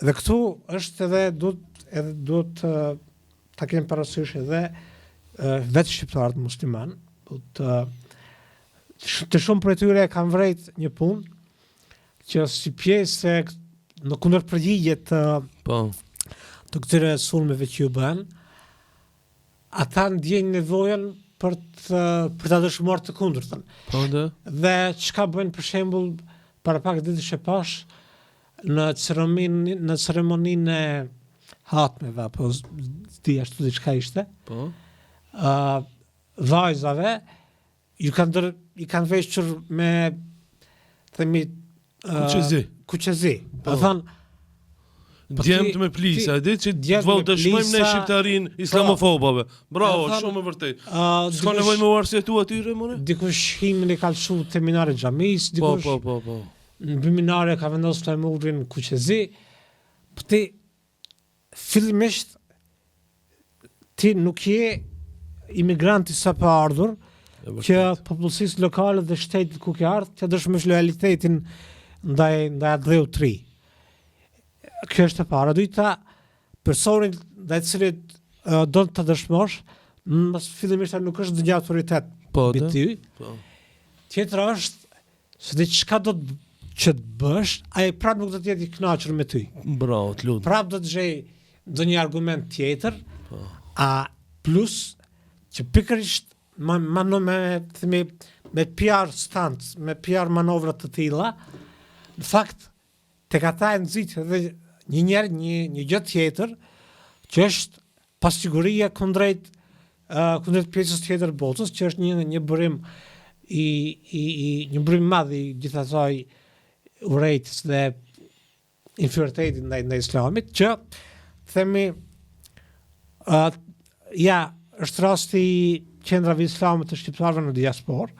Dhe këtu është edhe duhet ta kemi parasysh edhe vetë shqiptarët musliman, të shumë prej tyre kanë vrejt një punë që si pjesë në kundërpërgjigje të këtyre sulmeve që ju bën, ata ndjejnë nevojën për ta dëshmuar të kundërtën. Dhe çka bëjnë për shembull para pak ditësh e pash në ceremoninë e hatmeve apo di ashtu diçka ishte. Vajzave i kanë veshur me themi kuqezi. Do thonë djemt me plisa, ditë që dëshmojmë ne shqiptarin islamofobave. Bravo, shumë e vërtet. S'ka nevojë me u arsyetu atyre, more? Dikush himin e ka lëshu te minare xhamis, dikush. Po. Në minare ka vendosur flamurin kuqezi. Po ti fillimisht ti nuk je imigranti sa pa ardhur, që popullsisë lokale dhe shtetit ku ke ardhur, që dëshmosh lojalitetin ndaj atë tri. Kjo është e para. Dyta, personin ndaj cilit do të dëshmosh, fillimisht nuk është ndonjë autoritet mbi ty. Tjetra është se diçka do që të bësh, ai prapë nuk do të jetë i kënaqur me ty. Bravo, të lutem. Prapë do të gjej ndonjë argument tjetër, plus që pikërisht me PR stunts, me PR manovra të tilla, në fakt tek ata e nxit edhe një gjë tjetër që është pasiguria kundrejt pjesës tjetër botës, që është një burim një burim madh i gjithë asaj urrejtës dhe inferioritetit ndaj islamit, që themi është rasti qendrave islame të shqiptarëve në diasporë.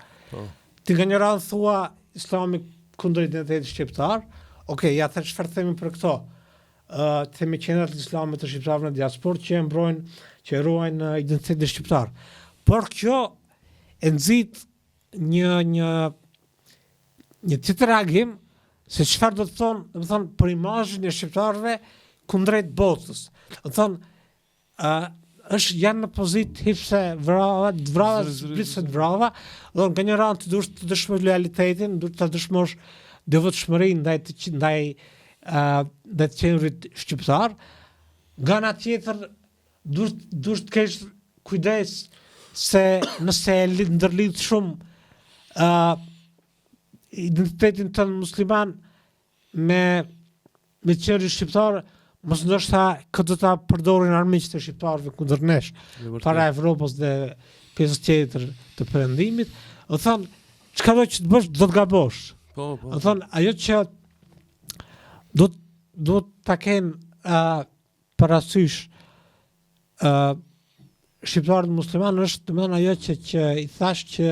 Ti nga një radhë thua islami kundër identitetit shqiptar. Okej, ja thash çfarë themi për këto. Themi qendrat islame të shqiptarëve në diasporë që ruajnë identitetin shqiptar. Por kjo e nxit një tjetër reagim se çfarë do të thonë për imazhin e shqiptarëve kundrejt botës. Do thonë janë në pozitë hipse vrava, zbritset vrava, dhe nga një radhë të duhet të dëshmosh lojalitetin, duhet të dëshmosh devotshmërinë ndaj të qendrit shqiptar. Nga ana tjetër duhet të kesh kujdes se nëse ndërlidh shumë identitetin tënd musliman me qendrin shqiptar, mos ndoshta këtë ta përdorin armiqtë e shqiptarëve kundër nesh, para Evropës dhe pjesës tjetër të perëndimit. Do thonë, çka do që të bësh, do të gabosh. Do thonë, ajo që do ta kenë parasysh shqiptarët muslimanë është domethënë ajo që i thash që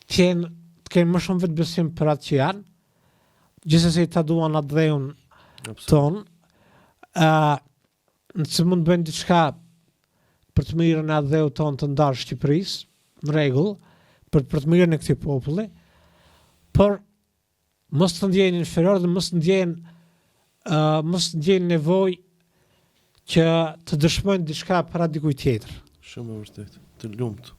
të kenë më shumë vetbesim për atë që janë, gjithsesi ta duan atë dheun ton, nëse mund të bëjnë diçka për të mirën e atë dheu ton të ndarë Shqipërisë, në rregull, për të mirën e këtij populli, por mos të ndjejnë inferior dhe mos të ndjejnë nevojë që të dëshmojnë diçka para dikujt tjetër. Shumë e vërtetë. Të lumt.